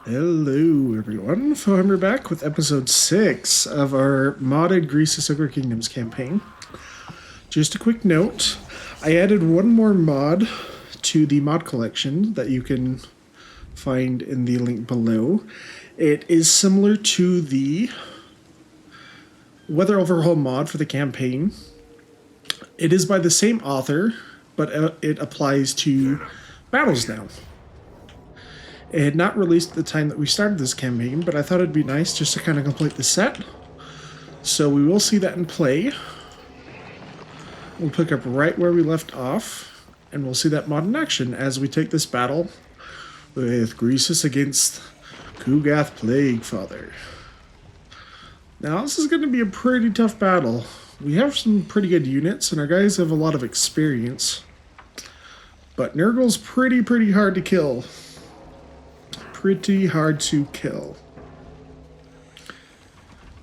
Hello everyone, we're back with episode 6 of our modded Grease's Ogre Kingdoms campaign. Just a quick note, I added one more mod to the mod collection that you can find in the link below. It is similar to the weather overhaul mod for the campaign. It is by the same author, but it applies to battles now. It had not released at the time that we started this campaign, but I thought it'd be nice just to kind of complete the set. So we will see that in play. We'll pick up right where we left off, and we'll see that mod in action as we take this battle with Greasus against Kugath Plaguefather. Now this is going to be a pretty tough battle. We have some pretty good units, and our guys have a lot of experience. But Nurgle's pretty hard to kill. Pretty hard to kill.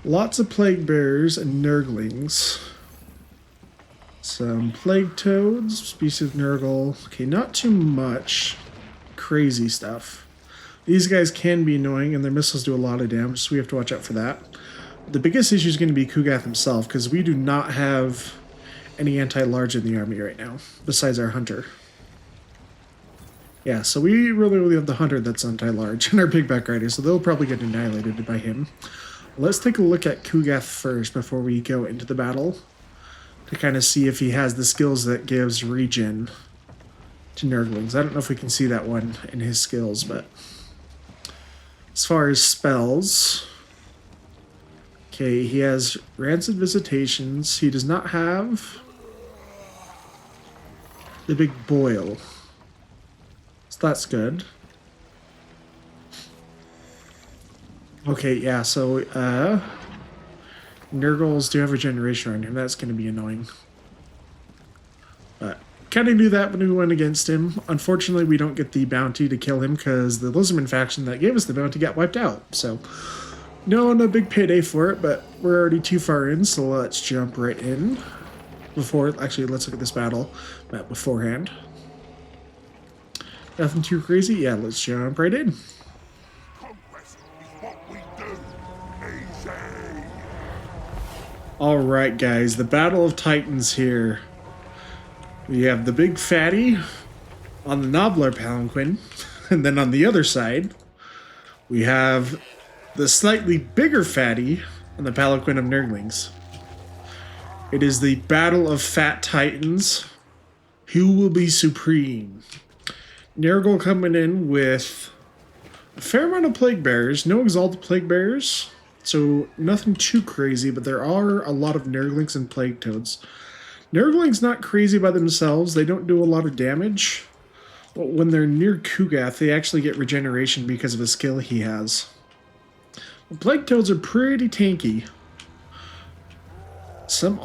Lots of plague bearers and nurglings. Some plague toads, species of nurgle. Okay, not too much crazy stuff. These guys can be annoying and their missiles do a lot of damage, so we have to watch out for that. The biggest issue is going to be Kugath himself, because we do not have any anti-large in the army right now, besides our hunter. Yeah, so we really have the hunter that's anti-large and our pigback rider, so they'll probably get annihilated by him. Let's take a look at Kugath first before we go into the battle to kind of see if he has the skills that gives regen to Nurglings. I don't know if we can see that one in his skills, but as far as spells, okay, he has Rancid Visitations. He does not have the Big Boil. That's good. Okay, yeah, so Nurgles do have regeneration on him. That's going to be annoying. But kind of knew that when we went against him. Unfortunately, we don't get the bounty to kill him because the Lizardman faction that gave us the bounty got wiped out. So no big payday for it, but we're already too far in, so let's jump right in. Actually, let's look at this battle beforehand. Nothing too crazy? Yeah, let's jump right in. Alright guys, the Battle of Titans here. We have the big fatty on the Nobbler Palanquin, and then on the other side, we have the slightly bigger fatty on the Palanquin of Nurglings. It is the Battle of Fat Titans. Who will be supreme? Nurgle coming in with a fair amount of plague bearers, no exalted plague bearers, so nothing too crazy, but there are a lot of Nurglings and plague toads. Nurglings not crazy by themselves, they don't do a lot of damage, but when they're near Kugath, they actually get regeneration because of a skill he has. The plague toads are pretty tanky. Some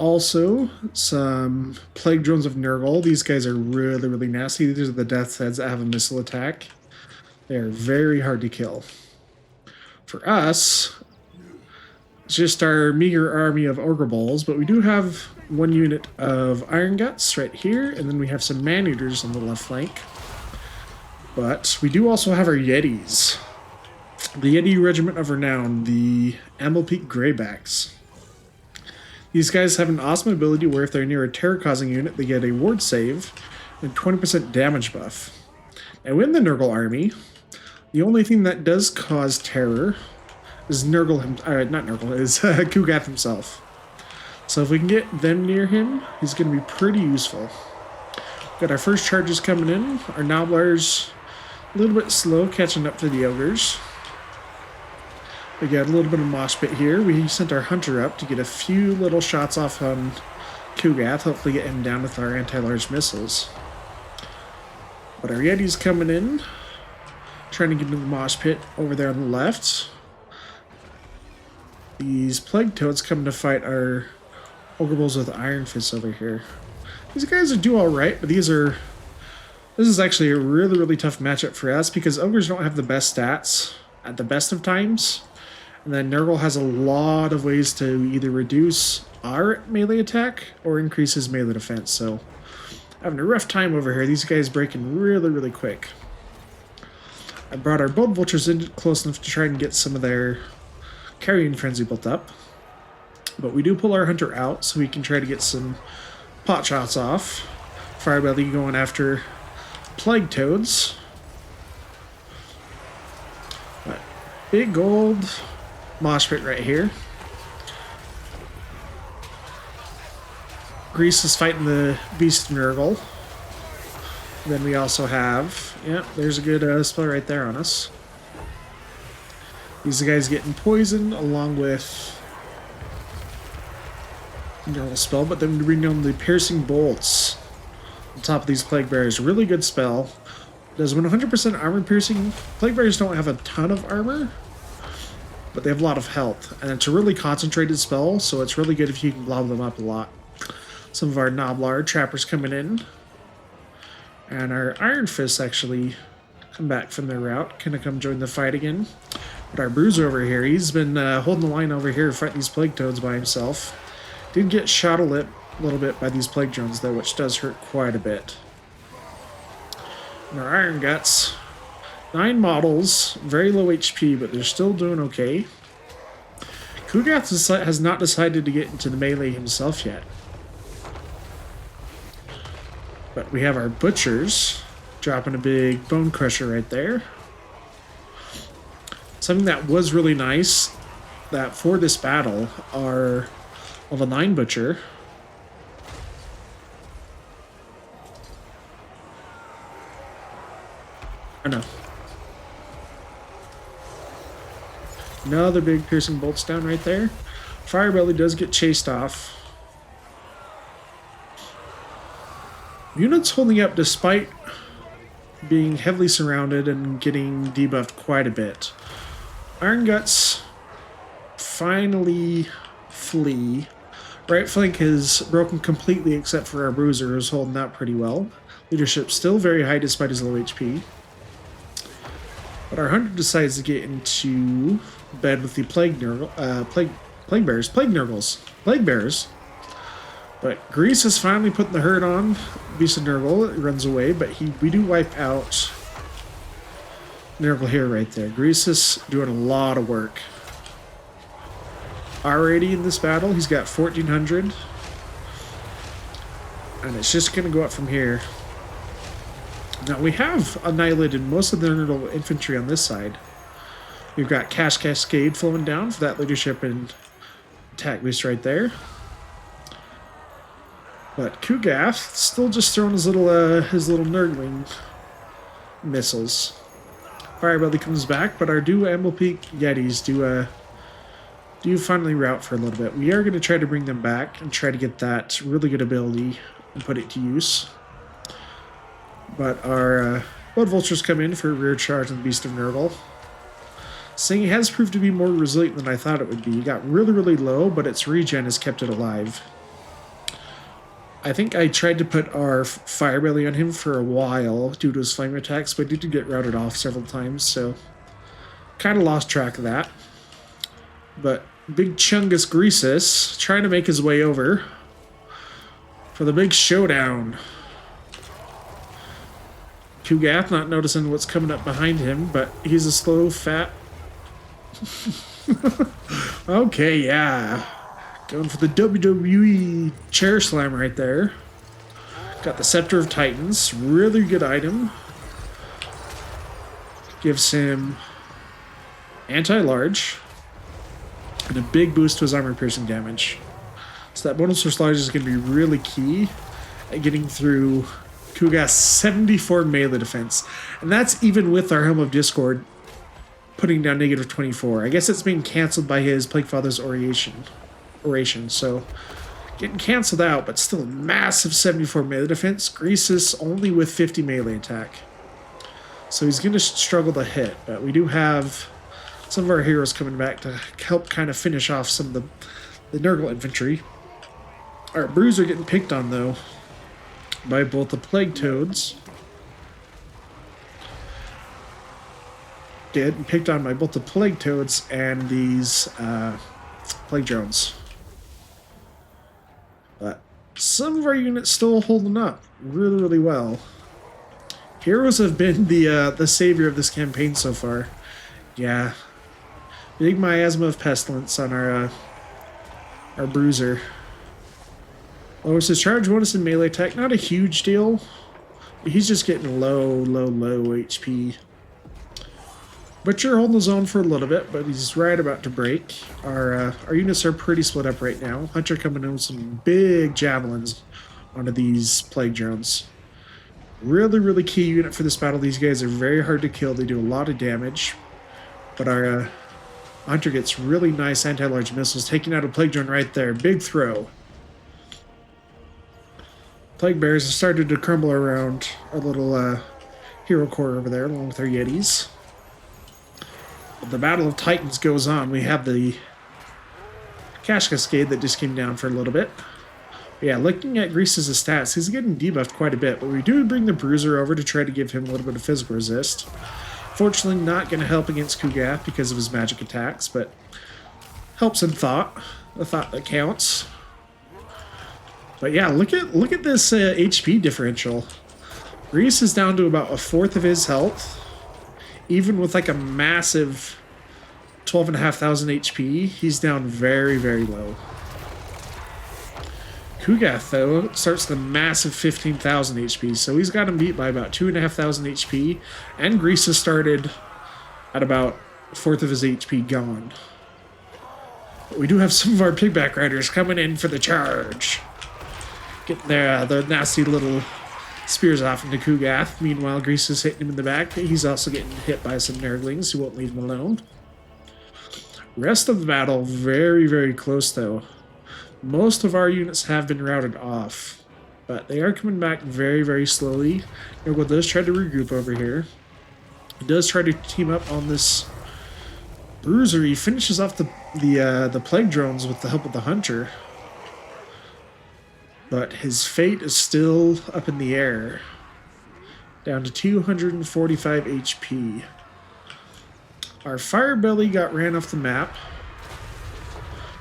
plague drones of Nurgle. These guys are really nasty. These are the death's heads that have a missile attack. They are very hard to kill. For us, it's just our meager army of Ogre Balls, but we do have one unit of Iron Guts right here, and then we have some Man-Eaters on the left flank. But we do also have our Yetis. The Yeti Regiment of Renown, the Amble Peak Greybacks. These guys have an awesome ability where if they're near a terror-causing unit, they get a ward save and 20% damage buff. Now in the Nurgle army, the only thing that does cause terror is Kugath himself. So if we can get them near him, he's going to be pretty useful. Got our first charges coming in. Our Nobblers a little bit slow catching up to the Ogres. We got a little bit of mosh pit here. We sent our hunter up to get a few little shots off on Kugath, hopefully get him down with our anti-large missiles. But our Yeti's coming in, trying to get into the mosh pit over there on the left. These plague toads coming to fight our Ogre Bulls with Iron Fists over here. These guys do alright, but this is actually a really tough matchup for us because Ogres don't have the best stats at the best of times. And then Nurgle has a lot of ways to either reduce our melee attack or increase his melee defense, so having a rough time over here. These guys breaking really quick. I brought our bold vultures in close enough to try and get some of their carrying frenzy built up. But we do pull our hunter out so we can try to get some pot shots off. Firebelly going after plague toads. But big gold mosh pit right here. Grease is fighting the beast Nurgle. Then we also have, yeah, there's a good spell right there on us. These guys getting poisoned along with normal spell, but then we bring down the piercing bolts on top of these plague bearers. Really good spell. Does 100% armor piercing. Plague bearers don't have a ton of armor, but they have a lot of health, and it's a really concentrated spell, so it's really good if you can blob them up a lot. Some of our Noblar trappers coming in. And our Iron Fists actually come back from their route. Gonna come join the fight again. But our Bruiser over here, he's been holding the line over here fighting these Plague Toads by himself. Did get shot a little bit by these Plague Drones though, which does hurt quite a bit. And our Iron Guts, 9 models, very low HP, but they're still doing okay. Kugath has not decided to get into the melee himself yet. But we have our Butchers dropping a big Bone Crusher right there. Something that was really nice, that for this battle, our level 9 Butcher. Oh no. Another big piercing bolts down right there. Firebelly does get chased off. Units holding up despite being heavily surrounded and getting debuffed quite a bit. Iron Guts finally flee. Right flank is broken completely except for our Bruiser, who's holding out pretty well. Leadership still very high despite his low HP. But our Hunter decides to get into bed with the Plague Bears. But Grease is finally putting the hurt on Beast of Nurgle. It runs away, but we do wipe out Nurgle here right there. Grease is doing a lot of work. Already in this battle, he's got 1,400. And it's just going to go up from here. Now, we have annihilated most of the Nurgle infantry on this side. We've got Cash Cascade flowing down for that leadership and attack boost right there. But Kugath still just throwing his little Nurgling missiles. Firebelly comes back, but our Amblepeak Yetis do finally rout for a little bit. We are going to try to bring them back and try to get that really good ability and put it to use. But our Blood Vultures come in for a rear charge on the Beast of Nurgle. Saying it has proved to be more resilient than I thought it would be. It got really, really low, but its regen has kept it alive. I think I tried to put our Firebelly on him for a while due to his flame attacks, but he did get routed off several times, so kind of lost track of that. But Big Chungus Greasus trying to make his way over for the big showdown. Kugath not noticing what's coming up behind him, but he's a slow, fat... Okay, yeah. Going for the WWE chair slam right there. Got the Scepter of Titans. Really good item. Gives him anti-large. And a big boost to his armor piercing damage. So that bonus for large is going to be really key at getting through Kugath's 74 melee defense. And that's even with our Helm of Discord putting down negative 24. I guess it's being cancelled by his Plague Father's oration, so getting cancelled out, but still a massive 74 melee defense. Greasus only with 50 melee attack, so he's going to struggle to hit, but we do have some of our heroes coming back to help kind of finish off some of the Nurgle infantry. Our Bruiser getting picked on though by both the Plague Toads. Getting picked on by both the Plague Toads and these Plague Drones. But some of our units still holding up really, really well. Heroes have been the savior of this campaign so far. Yeah. Big miasma of pestilence on our bruiser. Lowers his charge bonus in melee attack. Not a huge deal. He's just getting low HP. Butcher holding his own for a little bit, but he's right about to break. Our units are pretty split up right now. Hunter coming in with some big javelins onto these plague drones. Really key unit for this battle. These guys are very hard to kill. They do a lot of damage. But our Hunter gets really nice anti-large missiles, taking out a plague drone right there. Big throw. Plague bears have started to crumble around our little hero core over there, along with our Yetis. But the Battle of Titans goes on. We have the Cash Cascade that just came down for a little bit. But yeah, looking at Grease's stats, he's getting debuffed quite a bit, but we do bring the Bruiser over to try to give him a little bit of physical resist. Fortunately, not going to help against Kugath because of his magic attacks, but helps in thought. The thought that counts. But yeah, look at this HP differential. Grease is down to about a fourth of his health. Even with like a massive 12,500 HP, he's down very low. Kugath, though, starts the massive 15,000 HP, so he's got him beat by about 2,500 HP, and Grease has started at about a fourth of his HP gone. But we do have some of our pigback riders coming in for the charge. Getting their nasty little spears off into Kugath. Meanwhile, Grease is hitting him in the back. He's also getting hit by some Nurglings who won't leave him alone. Rest of the battle, very close, though. Most of our units have been routed off, but they are coming back very slowly. Nurgle does try to regroup over here. He does try to team up on this Bruiser. He finishes off the plague drones with the help of the Hunter. But his fate is still up in the air. Down to 245 HP. Our Firebelly got ran off the map.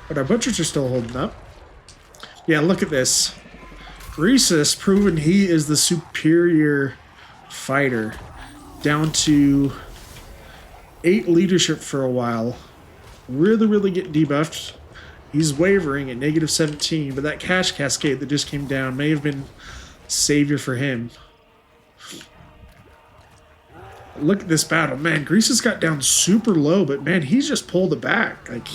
But our Butchers are still holding up. Yeah, look at this. Grease has proven he is the superior fighter. Down to 8 leadership for a while. Really getting debuffed. He's wavering at -17, but that Cash Cascade that just came down may have been savior for him. Look at this battle. Man, Grease has got down super low, but man, he's just pulled it back. Like,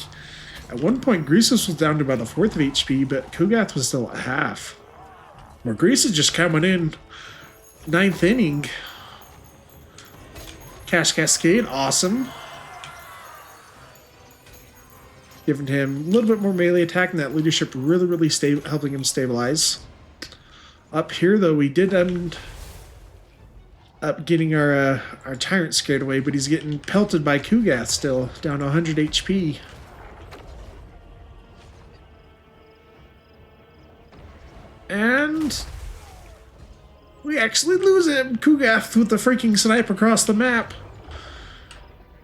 at one point, Grease was down to about a fourth of HP, but Kugath was still at half. Where Grease is just coming in 9th inning. Cash Cascade, awesome. Giving him a little bit more melee attack, and that leadership really helping him stabilize. Up here, though, we did end up getting our Tyrant scared away, but he's getting pelted by Kugath still, down to 100 HP. And we actually lose him. Kugath with the freaking snipe across the map.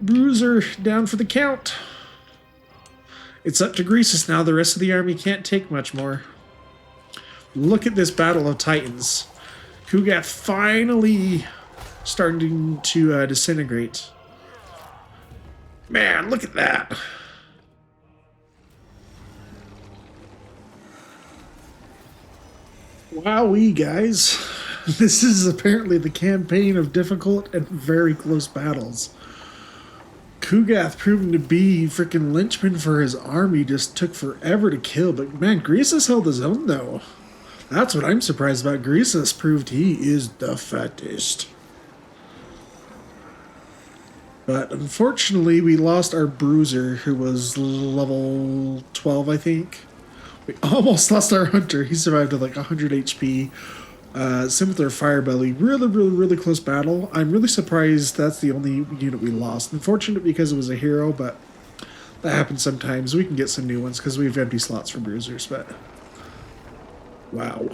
Bruiser down for the count. It's up to Greasus now. The rest of the army can't take much more. Look at this Battle of Titans. Kugath finally starting to disintegrate. Man, look at that. Wowee, guys. This is apparently the campaign of difficult and very close battles. Kugath proving to be freaking linchpin for his army, just took forever to kill, but man, Greasus held his own though. That's what I'm surprised about. Greasus proved he is the fattest. But unfortunately, we lost our Bruiser, who was level 12, I think. We almost lost our Hunter. He survived at like 100 HP. Same with our Firebelly. Really close battle. I'm really surprised that's the only unit we lost. Unfortunate because it was a hero, but that happens sometimes. We can get some new ones because we have empty slots for Bruisers, but wow.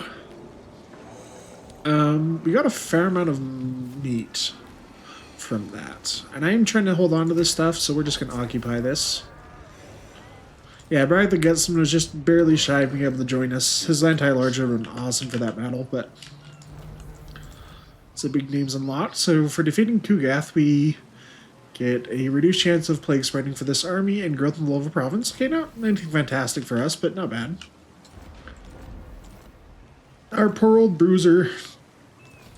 We got a fair amount of meat from that. And I am trying to hold on to this stuff, so we're just going to occupy this. Yeah, Bragg the Gutsman was just barely shy of being able to join us. His anti-large would have been awesome for that battle, but It's a big names unlocked. So for defeating Kugath, we get a reduced chance of plague spreading for this army and growth in the local province. Okay, not anything fantastic for us, but not bad. Our poor old bruiser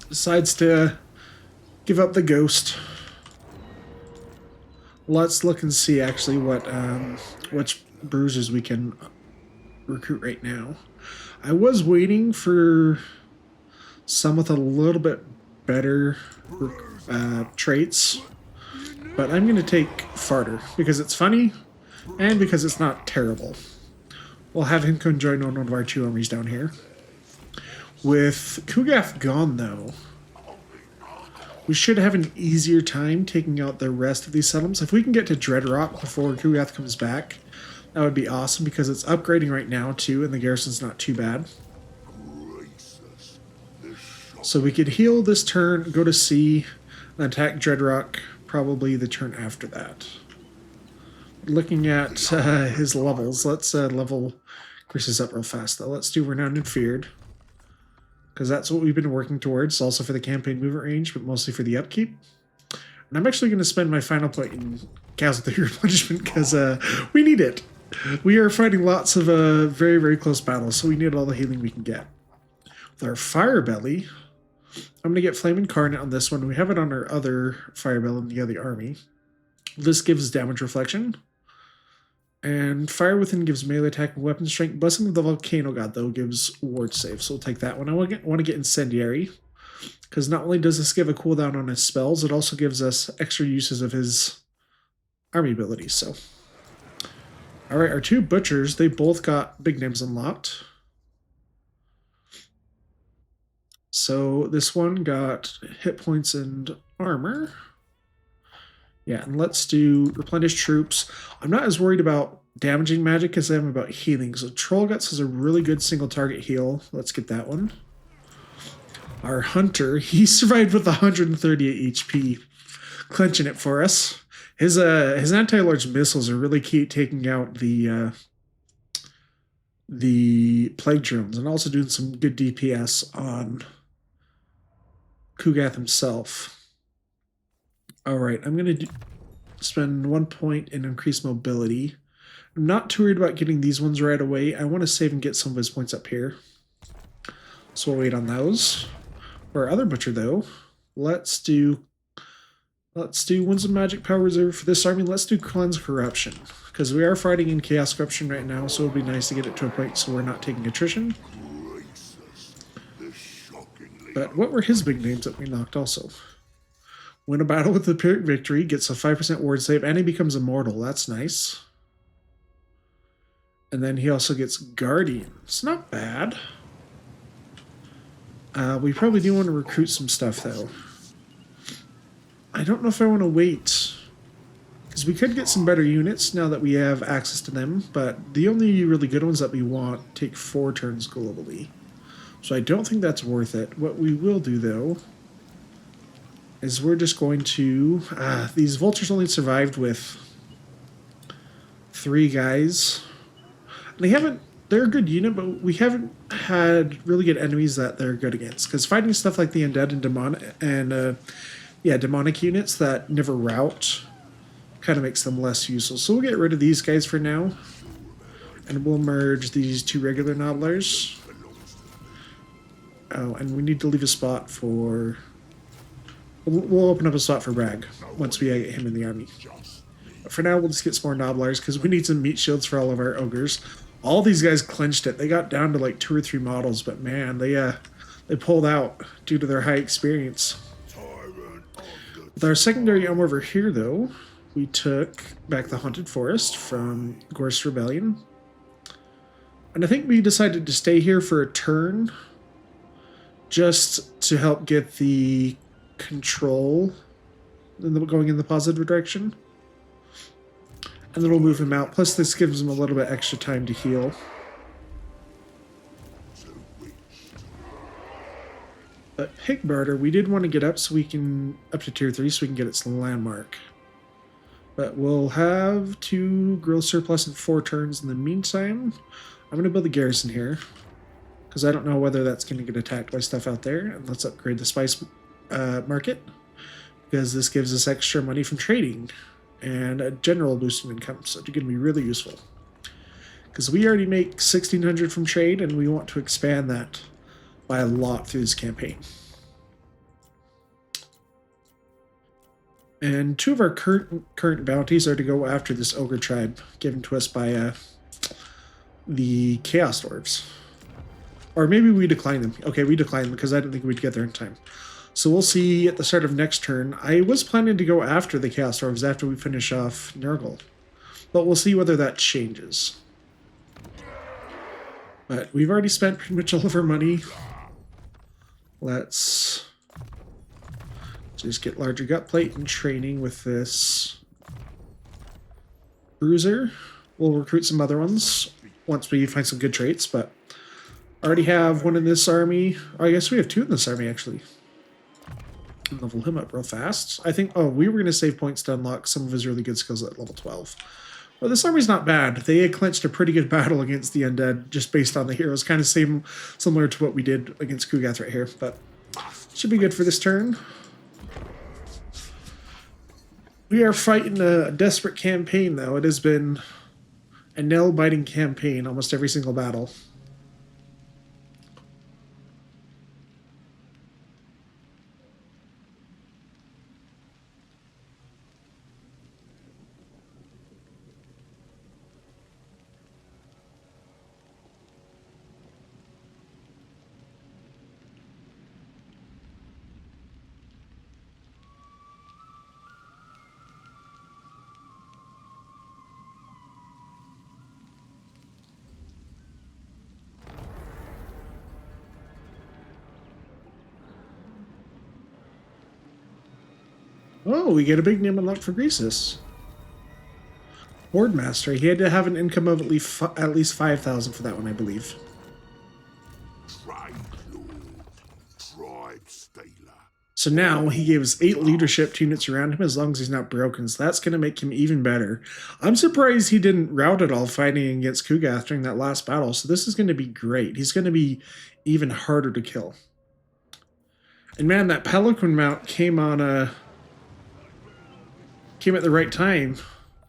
decides to give up the ghost. Let's look and see actually what which bruisers we can recruit right now. I was waiting for some with a little bit better traits, but I'm going to take Farter because it's funny and because it's not terrible. We'll have him come join on one of our 2 armies down here. With Kugath gone, though, we should have an easier time taking out the rest of these settlements. If we can get to Dreadrock before Kugath comes back, that would be awesome because it's upgrading right now, too, and the garrison's not too bad. So we could heal this turn, go to sea, and attack Dreadrock probably the turn after that. Looking at his levels, let's level Chris's up real fast, though. Let's do Renowned and Feared, because that's what we've been working towards, also for the campaign movement range, but mostly for the upkeep. And I'm actually going to spend my final point in Casualty Replenishment, because we need it. We are fighting lots of very, very close battles, so we need all the healing we can get. With our Fire Belly, I'm going to get Flame Incarnate on this one. We have it on our other Fire Belly in the other army. This gives damage reflection. And Fire Within gives melee attack and weapon strength. Blessing of the Volcano God, though, gives ward save. So we'll take that one. I want to get Incendiary, because not only does this give a cooldown on his spells, it also gives us extra uses of his army abilities. So, alright, our 2 Butchers, they both got big names unlocked. So this one got hit points and armor. Yeah, and let's do Replenish Troops. I'm not as worried about damaging magic as I am about healing. So Troll Guts is a really good single target heal. Let's get that one. Our Hunter, he survived with 138 HP, clenching it for us. His anti-large missiles are really key taking out the plague drones and also doing some good DPS on Kugath himself. Alright, I'm going to spend 1 point and increase mobility. I'm not too worried about getting these ones right away. I want to save and get some of his points up here. So we'll wait on those. For our other Butcher, though, let's do Winds of Magic Power Reserve for this army. Let's do Cleanse Corruption, because we are fighting in Chaos Corruption right now, so it would be nice to get it to a point so we're not taking attrition. But what were his big names that we knocked also? Win a battle with the Pyrrhic Victory, gets a 5% ward save, and he becomes immortal. That's nice. And then he also gets Guardian. It's not bad. We probably do want to recruit some stuff, though. I don't know if I want to wait, because we could get some better units now that we have access to them, but the only really good ones that we want take 4 turns globally. So I don't think that's worth it. What we will do, though, is we're just going to... these vultures only survived with 3 guys. They're a good unit, but we haven't had really good enemies that they're good against. Because fighting stuff like the undead and demonic units that never rout kind of makes them less useful. So we'll get rid of these guys for now. And we'll merge these 2 regular Nodlers. Oh, and we need to leave a spot for... We'll open up a spot for Bragg once we get him in the army. But for now, we'll just get some more Nodlers because we need some meat shields for all of our ogres. All these guys clinched it. They got down to like 2 or 3 models, but man, they pulled out due to their high experience. With our secondary arm over here, though, we took back the Haunted Forest from Gorse Rebellion. And I think we decided to stay here for a turn just to help get the control going in the positive direction. And then we'll move him out. Plus, this gives him a little bit extra time to heal. But Pig Barter, we did want to get up so we can up to tier 3 so we can get its landmark. But we'll have 2 growth surplus in 4 turns in the meantime. I'm going to build a garrison here because I don't know whether that's going to get attacked by stuff out there. And let's upgrade the spice market, because this gives us extra money from trading and a general boost in income. So it's going to be really useful. Because we already make 1,600 from trade, and we want to expand that by a lot through this campaign. And 2 of our current bounties are to go after this Ogre tribe, given to us by the Chaos Dwarves. Or maybe we decline them. Okay, we decline them because I didn't think we'd get there in time. So we'll see at the start of next turn. I was planning to go after the Chaos Dwarves after we finish off Nurgle. But we'll see whether that changes. But we've already spent pretty much all of our money. Let's just get larger gut plate and training with this bruiser. We'll recruit some other ones once we find some good traits, but I already have one in this army. Oh, I guess we have 2 in this army, actually. Level him up real fast. I think, oh, we were going to save points to unlock some of his really good skills at level 12. Well, this army's not bad. They had clinched a pretty good battle against the undead just based on the heroes. Kind of similar to what we did against Kugath right here, but should be good for this turn. We are fighting a desperate campaign, though. It has been a nail-biting campaign almost every single battle. Oh, we get a big name unlocked for Greasus. Horde Master. He had to have an income of at least 5,000 for that one, I believe. So now he gives 8 leadership to units around him as long as he's not broken. So that's going to make him even better. I'm surprised he didn't rout at all fighting against Kugath during that last battle. So this is going to be great. He's going to be even harder to kill. And man, that Pelican mount came at the right time,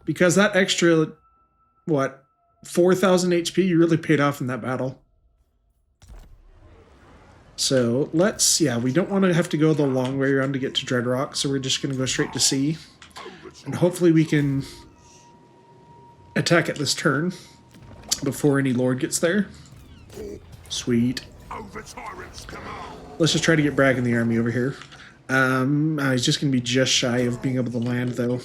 because that extra, 4,000 HP really paid off in that battle. So we don't want to have to go the long way around to get to Dreadrock, so we're just going to go straight to sea. And hopefully we can attack it this turn before any Lord gets there. Sweet. Let's just try to get Bragg in the army over here. He's just going to be just shy of being able to land, though.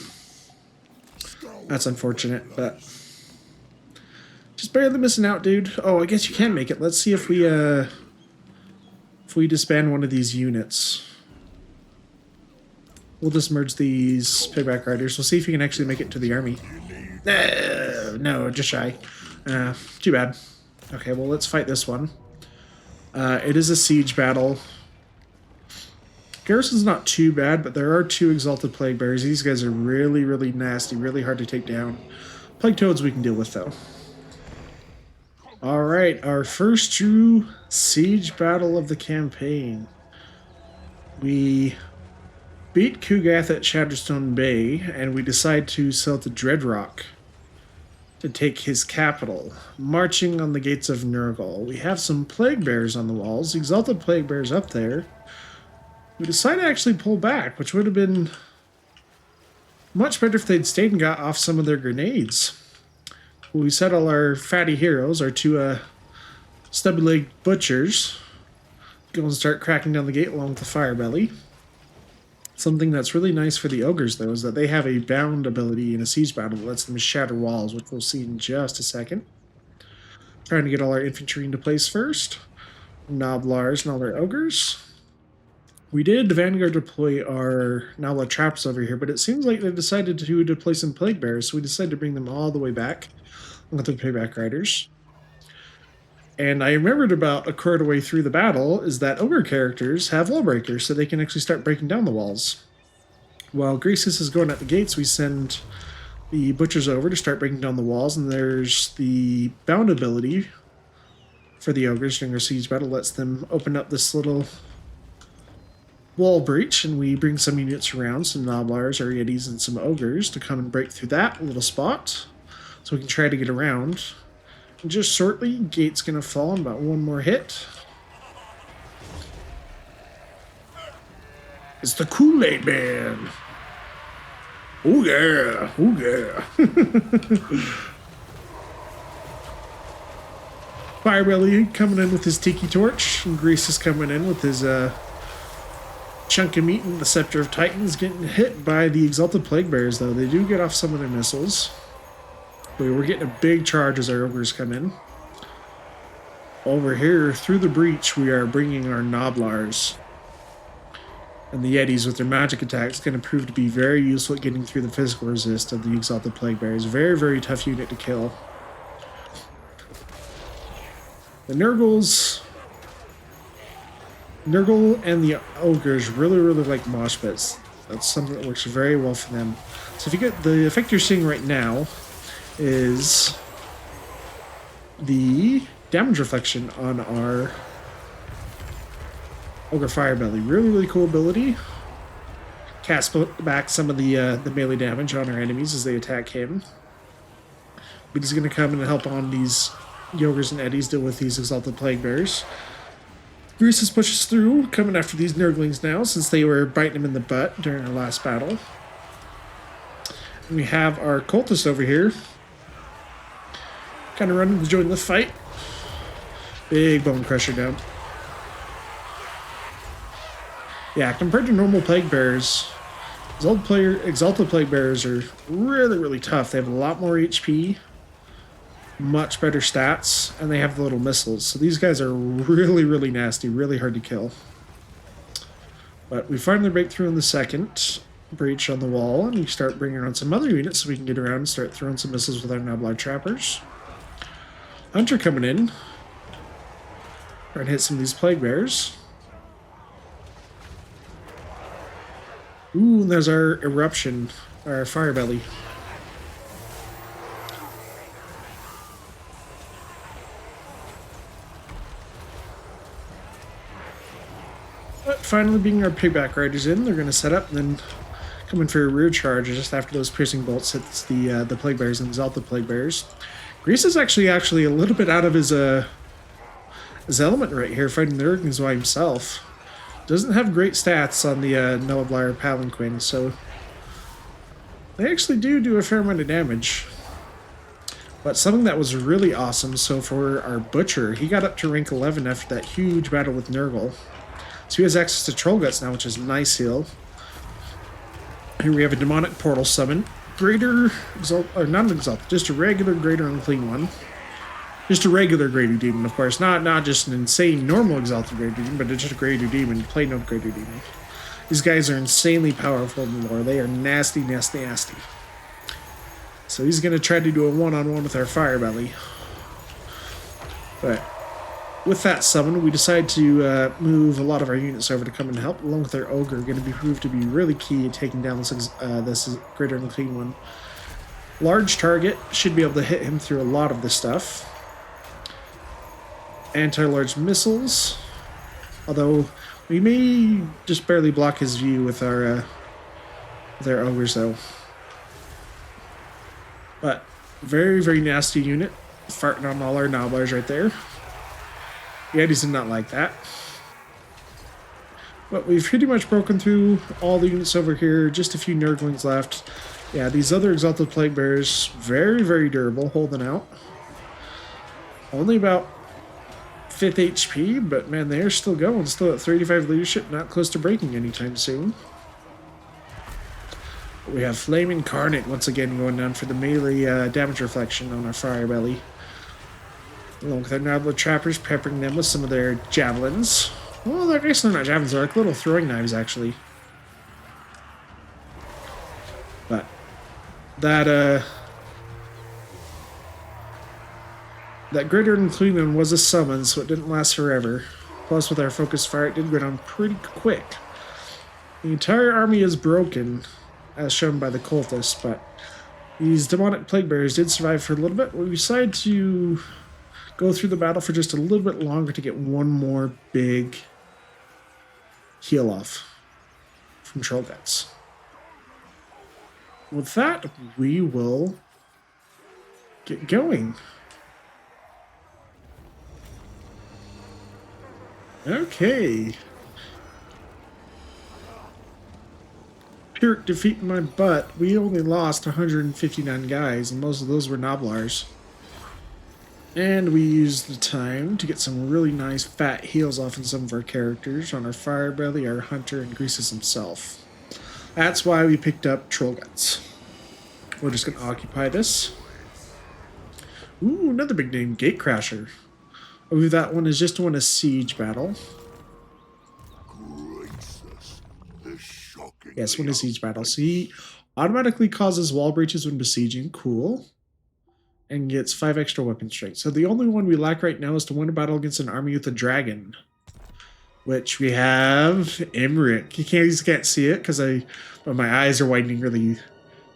That's unfortunate, but just barely missing out, dude. Oh, I guess you can make it. Let's see if we disband one of these units. We'll just merge these pigback riders. We'll see if you can actually make it to the army. No, just shy. Too bad. Okay, well, let's fight this one. It is a siege battle. Garrison's not too bad, but there are 2 Exalted Plague Bearers. These guys are really, really nasty, really hard to take down. Plague Toads we can deal with, though. Alright, our first true siege battle of the campaign. We beat Kugath at Shatterstone Bay, and we decide to sail to Dreadrock to take his capital, marching on the gates of Nurgle. We have some Plague Bears on the walls, Exalted Plague Bears up there. We decided to actually pull back, which would have been much better if they'd stayed and got off some of their grenades. We set all our fatty heroes, our 2 stubby-legged butchers, go and start cracking down the gate along with the fire belly. Something that's really nice for the ogres, though, is that they have a bound ability in a siege battle that lets them shatter walls, which we'll see in just a second. Trying to get all our infantry into place first. Noblars and all our ogres. We did Vanguard deploy our Nala traps over here, but it seems like they decided to deploy some Plague Bears, so we decided to bring them all the way back with the payback riders. And I remembered about a quarter way through the battle is that Ogre characters have wall breakers, so they can actually start breaking down the walls. While Greasus is going at the gates, we send the butchers over to start breaking down the walls, and there's the bound ability for the ogres during our siege battle, lets them open up this little wall breach, and we bring some units around, some Noblars, our Yetis, and some Ogres to come and break through that little spot, so we can try to get around. And just shortly, gate's gonna fall in about one more hit. It's the Kool-Aid Man. Oh yeah, oh yeah. Firebelly coming in with his tiki torch, and Grease is coming in with his chunk of meat, and the Scepter of Titans getting hit by the Exalted Plague Bears, though. They do get off some of their missiles. But we're getting a big charge as our Ogres come in. Over here, through the breach, we are bringing our Noblars. And the Yetis, with their magic attacks, going to prove to be very useful at getting through the physical resist of the Exalted Plague Bears. Very, very tough unit to kill. The Nurgle and the Ogres really, really like mosh pits. That's something that works very well for them. So if you get the effect you're seeing right now is the damage reflection on our Ogre Firebelly. Really, really cool ability. Cast back some of the melee damage on our enemies as they attack him. But he's going to come and help on these Ogres and Eddies deal with these Exalted Plague Bears. Greases pushes through, coming after these Nurglings now, since they were biting him in the butt during our last battle. And we have our Cultist over here, kind of running to join the fight. Big Bone Crusher down. Yeah, compared to normal Plague Bears, Exalted Plague Bears are really, really tough. They have a lot more HP, much better stats, and they have the little missiles. So these guys are really, really nasty, really hard to kill. But we finally break through in the second breach on the wall, and we start bringing around some other units so we can get around and start throwing some missiles with our Noblar Trappers. Hunter coming in. Trying to hit some of these Plague Bears. Ooh, and there's our Eruption, our Firebelly. But finally, being our pigback riders in, they're going to set up and then come in for a rear charge just after those piercing bolts hits the Plague Bears and Exalted Plague Bears. Grease is actually a little bit out of his element right here, fighting the Nurglings by himself. Doesn't have great stats on the Noblar Palanquin, so they actually do a fair amount of damage. But something that was really awesome, so for our Butcher, he got up to rank 11 after that huge battle with Nurgle. So he has access to Troll Guts now, which is a nice heal. Here we have a Demonic Portal summon. Greater Exalt, or not an Exalt, just a regular Greater Unclean one. Just a regular Greater Demon, of course. Not just an insane normal Exalted Greater Demon, but just a Greater Demon, plain old Greater Demon. These guys are insanely powerful in the lore. They are nasty, nasty, nasty. So he's going to try to do a one-on-one with our Firebelly. But with that summon, we decide to move a lot of our units over to come and help, along with our Ogre, going to be proved to be really key at taking down this Greater Unclean one. Large target, should be able to hit him through a lot of this stuff. Anti-large missiles, although we may just barely block his view with our Ogres, though. But very, very nasty unit, farting on all our Noblars right there. Yetis did not like that. But we've pretty much broken through all the units over here. Just a few Nurglings left. Yeah, these other Exalted Plague Bears, very, very durable, holding out. Only about 5th HP, but man, they're still going. Still at 35 leadership, not close to breaking anytime soon. We have Flame Incarnate once again going down for the melee damage reflection on our Firebelly. Along with our Noblar Trappers, peppering them with some of their javelins. Well, I guess they're not javelins, they're like little throwing knives, actually. But that Greater Unclean one was a summon, so it didn't last forever. Plus, with our focus fire, it did go down pretty quick. The entire army is broken, as shown by the Cultists, but these Demonic Plague Bears did survive for a little bit. We decided to go through the battle for just a little bit longer to get one more big heal off. control guts. With that, we will get going. Okay. Pyrrhic defeating my butt. We only lost 159 guys, and most of those were Noblars. And we used the time to get some really nice fat heals off in some of our characters on our Firebelly, our Hunter, and Greases himself. That's why we picked up Troll Guts. We're just going to occupy this. Ooh, another big name, Gatecrasher. Oh, that one is just a siege battle. Yes, when a siege battle. So he automatically causes wall breaches when besieging. Cool. And gets 5 extra weapon strength. So the only one we lack right now is to win a battle against an army with a dragon. Which we have Emmerich. You just can't see it but my eyes are widening really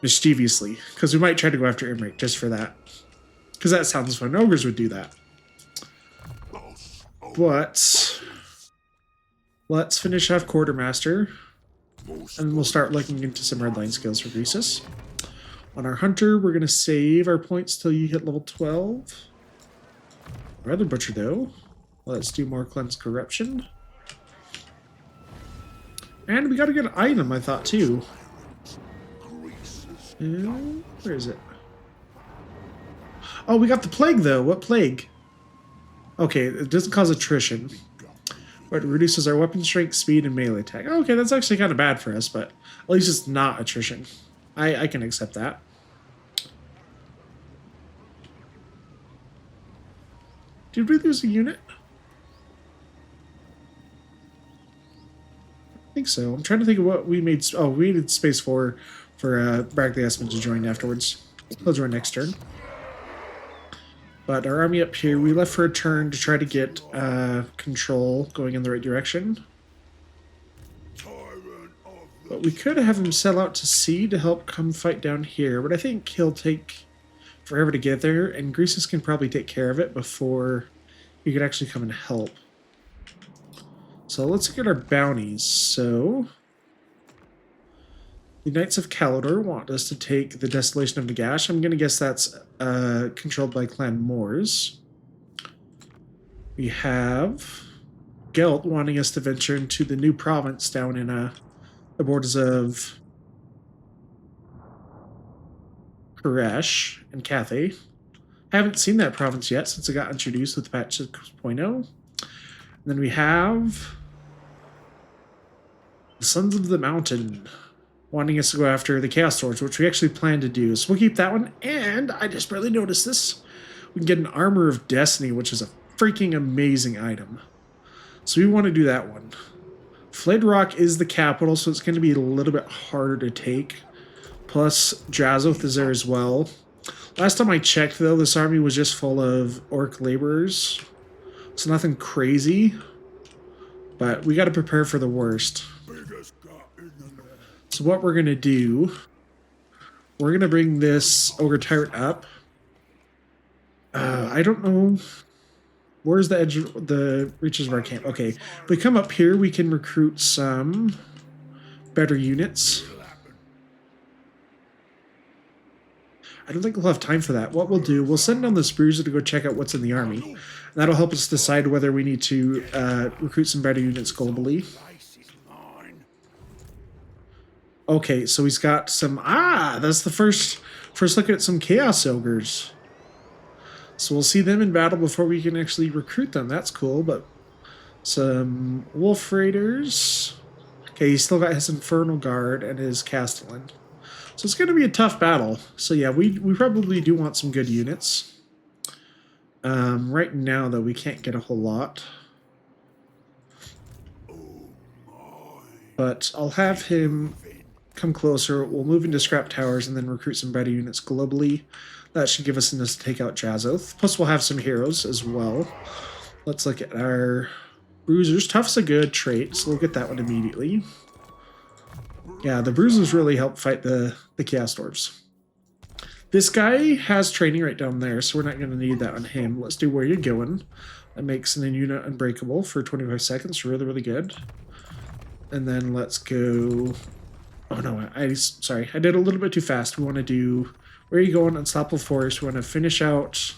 mischievously. Because we might try to go after Emmerich just for that. Because that sounds fun. Ogres would do that. But let's finish off Quartermaster. And we'll start looking into some redline skills for Greases. On our Hunter, we're going to save our points till you hit level 12. Our other Butcher, though, let's do more Cleanse Corruption. And we got a good item, I thought, too. Where is it? Oh, we got the Plague, though. What Plague? Okay, it doesn't cause attrition. But it reduces our weapon strength, speed, and melee attack. Okay, that's actually kind of bad for us, but at least it's not attrition. I can accept that. Did we lose a unit? I think so. I'm trying to think of what we made. Oh, we needed space for Brackley Esmond to join afterwards. He'll join next turn. But our army up here, we left for a turn to try to get control going in the right direction. But we could have him sell out to sea to help come fight down here, but I think he'll take forever to get there, and Greases can probably take care of it before he could actually come and help. So let's look at our bounties. So the Knights of Calidor want us to take the Desolation of Nagash. I'm going to guess that's controlled by Clan Moors. We have Gelt wanting us to venture into the new province down in the borders of Koresh and Cathay. I haven't seen that province yet since it got introduced with patch 6.0. And then we have the Sons of the Mountain wanting us to go after the Chaos Swords, which we actually plan to do. So we'll keep that one. And I just barely noticed this. We can get an Armor of Destiny, which is a freaking amazing item. So we want to do that one. Flayed Rock is the capital, so it's going to be a little bit harder to take. Plus, Drazoth is there as well. Last time I checked, though, this army was just full of orc laborers. So nothing crazy. But we got to prepare for the worst. So what we're going to do, we're going to bring this Ogre Tyrant up. I don't know. Where's the edge of the reaches of our camp? Okay, if we come up here, we can recruit some better units. I don't think we'll have time for that. What we'll do, we'll send down this bruiser to go check out what's in the army. That'll help us decide whether we need to recruit some better units globally. Okay, so he's got some... that's the first look at some Chaos Ogres. So we'll see them in battle before we can actually recruit them. That's cool, but some Wolf Raiders. Okay, he's still got his Infernal Guard and his Castellan. So it's going to be a tough battle. So yeah, we probably do want some good units. Right now, though, we can't get a whole lot. But I'll have him come closer. We'll move into Scrap Towers and then recruit some better units globally. That should give us enough to take out Drazoth. Plus, we'll have some heroes as well. Let's look at our Bruisers. Tough's a good trait, so we'll get that one immediately. Yeah, the Bruisers really help fight the Chaos Dwarves. This guy has training right down there, so we're not going to need that on him. Let's do Where You're Going. That makes an unit unbreakable for 25 seconds. Really, really good. And then let's go... Oh no, sorry. I did a little bit too fast. We want to do... Where are you going? Unstoppable Force. We want to finish out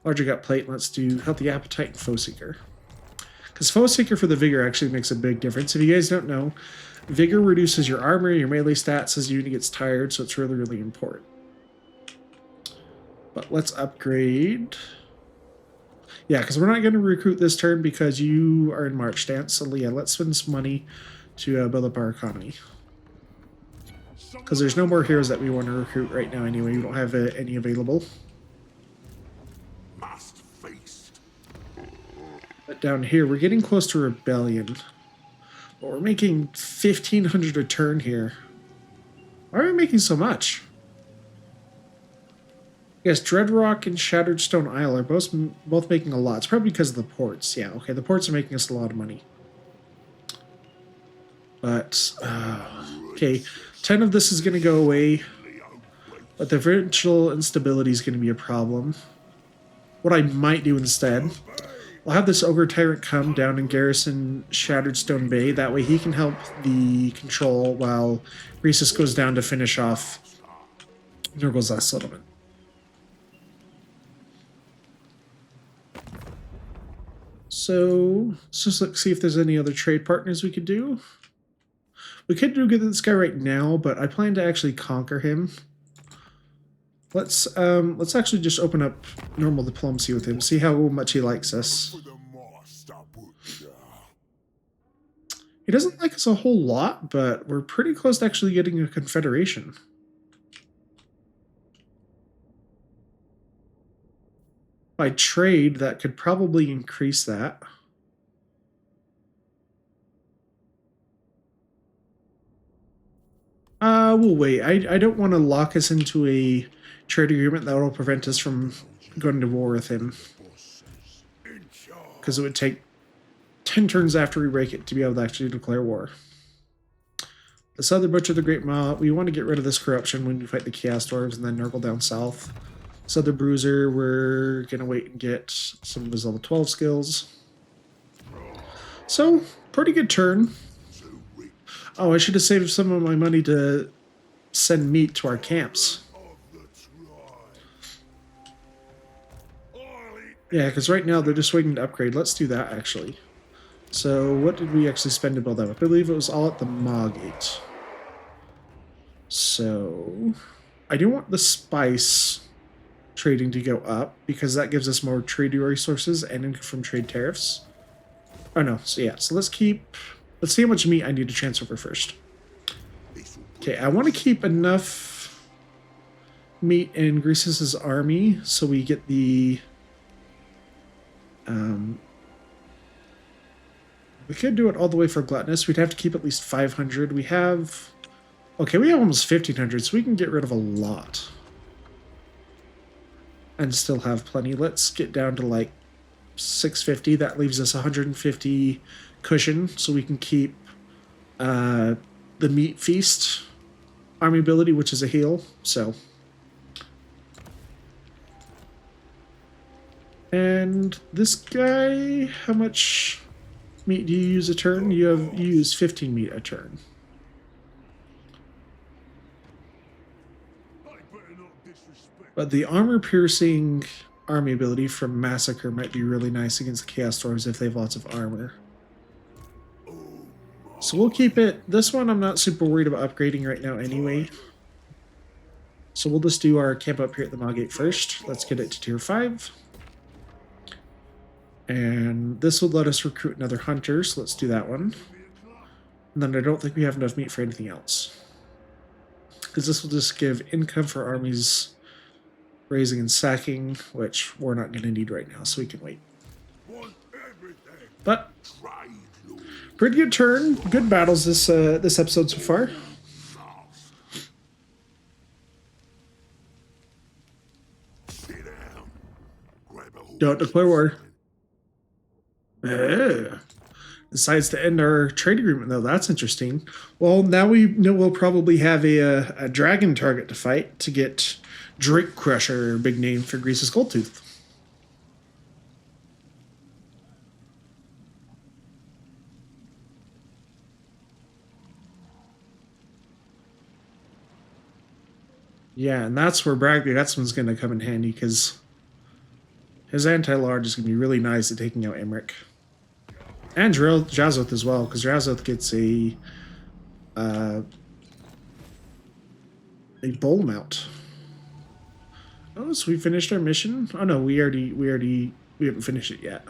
Larger Gut Plate. Let's do Healthy Appetite and Foe Seeker. Because Foe Seeker for the Vigor actually makes a big difference. If you guys don't know, Vigor reduces your armor, your melee stats as your unit gets tired, so it's really, really important. But let's upgrade... Yeah, because we're not going to recruit this turn because you are in March stance. So yeah, let's spend some money to build up our economy. Because there's no more heroes that we want to recruit right now anyway. We don't have any available. But down here, we're getting close to Rebellion. But we're making 1,500 a turn here. Why are we making so much? Yes, Dreadrock and Shattered Stone Isle are both making a lot. It's probably because of the ports. Yeah, okay, the ports are making us a lot of money. But, okay, 10 of this is going to go away. But the virtual instability is going to be a problem. What I might do instead, I'll have this Ogre Tyrant come down and garrison Shattered Stone Bay. That way he can help the control while Rhesus goes down to finish off Nurgle's last settlement. So let's just see if there's any other trade partners we could do. We could do good with this guy right now, but I plan to actually conquer him. Let's actually just open up normal diplomacy with him, see how much he likes us. He doesn't like us a whole lot, but we're pretty close to actually getting a confederation. By trade, that could probably increase that. We'll wait. I don't want to lock us into a trade agreement that will prevent us from going to war with him. Because it would take 10 turns after we break it to be able to actually declare war. The Southern Butcher, the Great Maw, we want to get rid of this corruption when we fight the Chaos Dwarves and then Nurgle down south. Southern Bruiser, we're going to wait and get some of his level 12 skills. So, pretty good turn. Oh, I should have saved some of my money to send meat to our camps. Yeah, because right now they're just waiting to upgrade. Let's do that, actually. So, what did we actually spend to build that up? I believe it was all at the Maw Gate. So, I do want the spice trading to go up because that gives us more trade resources and income from trade tariffs. Oh no, so yeah, so let's see how much meat I need to transfer over first. Okay, I want to keep enough meat in Greasus's army so we get the we could do it all the way for Gluttonous. We'd have to keep at least 500. We have almost 1,500, so we can get rid of a lot and still have plenty. Let's get down to like 650. That leaves us 150 cushion, so we can keep the Meat Feast army ability, which is a heal. So, and this guy, how much meat do you use a turn? You use 15 meat a turn. But the armor-piercing army ability from Massacre might be really nice against the Chaos Dwarves if they have lots of armor. So we'll keep it. This one I'm not super worried about upgrading right now anyway. So we'll just do our camp up here at the Maw Gate first. Let's get it to tier 5. And this will let us recruit another hunter, so let's do that one. And then I don't think we have enough meat for anything else. Because this will just give income for armies raising and sacking, which we're not going to need right now, so we can wait. But pretty good turn, good battles this episode so far. Don't declare war. Decides to end our trade agreement, though. That's interesting. Well, now we know we'll probably have a dragon target to fight to get Drake Crusher, big name for Greasus Goldtooth. Yeah, and that's where Bragg the Gutsman's going to come in handy, because his anti-large is going to be really nice at taking out Emmerich. And Jazoth as well, because Jazoth gets a bowl mount. Oh, so we finished our mission? Oh no, we haven't finished it yet.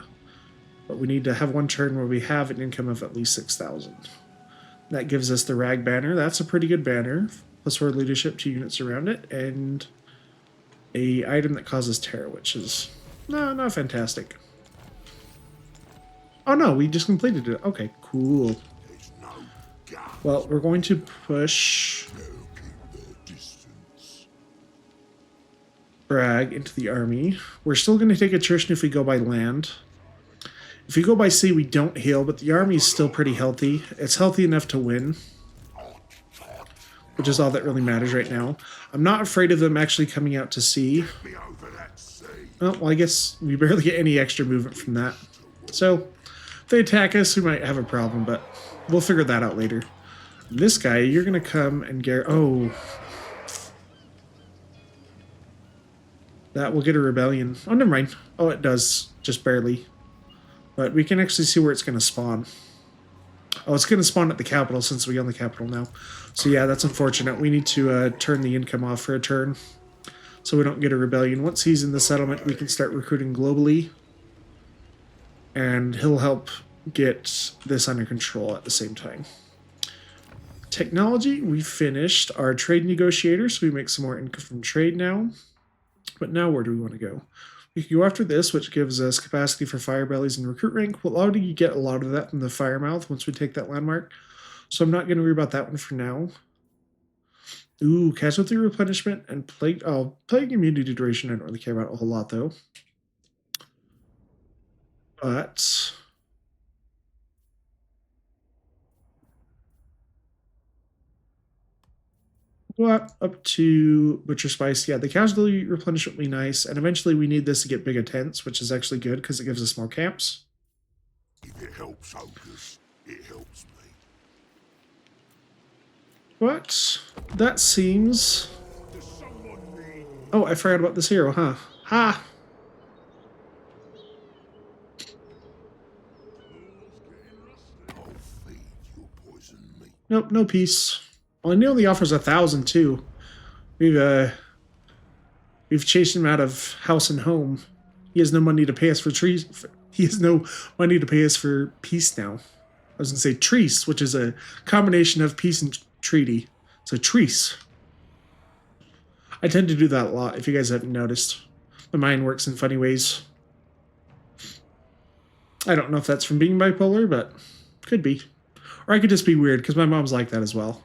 But we need to have one turn where we have an income of at least 6,000. That gives us the Rag Banner. That's a pretty good banner. Plus Horde Leadership, 2 units around it, and a item that causes terror, which is not fantastic. Oh no, we just completed it. Okay, cool. Well, we're going to push Bragg into the army. We're still going to take attrition if we go by land. If we go by sea, we don't heal, but the army is still pretty healthy. It's healthy enough to win, which is all that really matters right now. I'm not afraid of them actually coming out to sea. Oh, well, I guess we barely get any extra movement from that. So, if they attack us, we might have a problem, but we'll figure that out later. This guy, you're going to come and get... Oh. That will get a rebellion. Oh, never mind. Oh, it does. Just barely. But we can actually see where it's going to spawn. Oh, it's going to spawn at the capital since we own the capital now. So yeah, that's unfortunate. We need to turn the income off for a turn so we don't get a rebellion. Once he's in the settlement, we can start recruiting globally. And he'll help get this under control at the same time. Technology, we finished our trade negotiator, so we make some more income from trade now. But now where do we want to go? We can go after this, which gives us capacity for fire bellies and recruit rank. We'll already get a lot of that from the Firemouth once we take that landmark. So I'm not going to worry about that one for now. Ooh, casualty replenishment and plague. Oh, plague immunity duration I don't really care about a whole lot though. But go up to Butcher Spice. Yeah, the casualty replenishment will be nice. And eventually we need this to get bigger tents, which is actually good because it gives us more camps. If it helps Ogres, it helps me. But that seems... Oh, I forgot about this hero, huh? Ha! I'll feed your poison meat. Nope, no peace. Well, he only offers 1,000 too. We've chased him out of house and home. He has no money to pay us for trees. He has no money to pay us for peace now. I was gonna say treace, which is a combination of peace and treaty. So treace. I tend to do that a lot. If you guys haven't noticed, my mind works in funny ways. I don't know if that's from being bipolar, but could be, or I could just be weird because my mom's like that as well.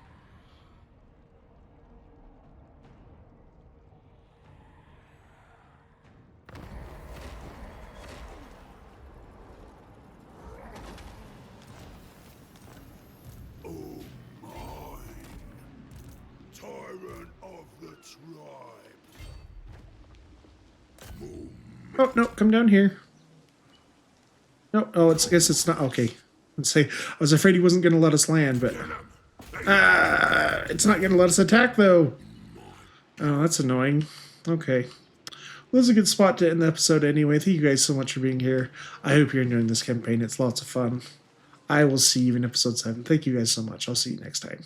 Oh, no, come down here. No, oh, I guess it's not. Okay. Let's say, I was afraid he wasn't going to let us land, but... it's not going to let us attack, though. Oh, that's annoying. Okay. Well, this is a good spot to end the episode anyway. Thank you guys so much for being here. I hope you're enjoying this campaign. It's lots of fun. I will see you in episode 7. Thank you guys so much. I'll see you next time.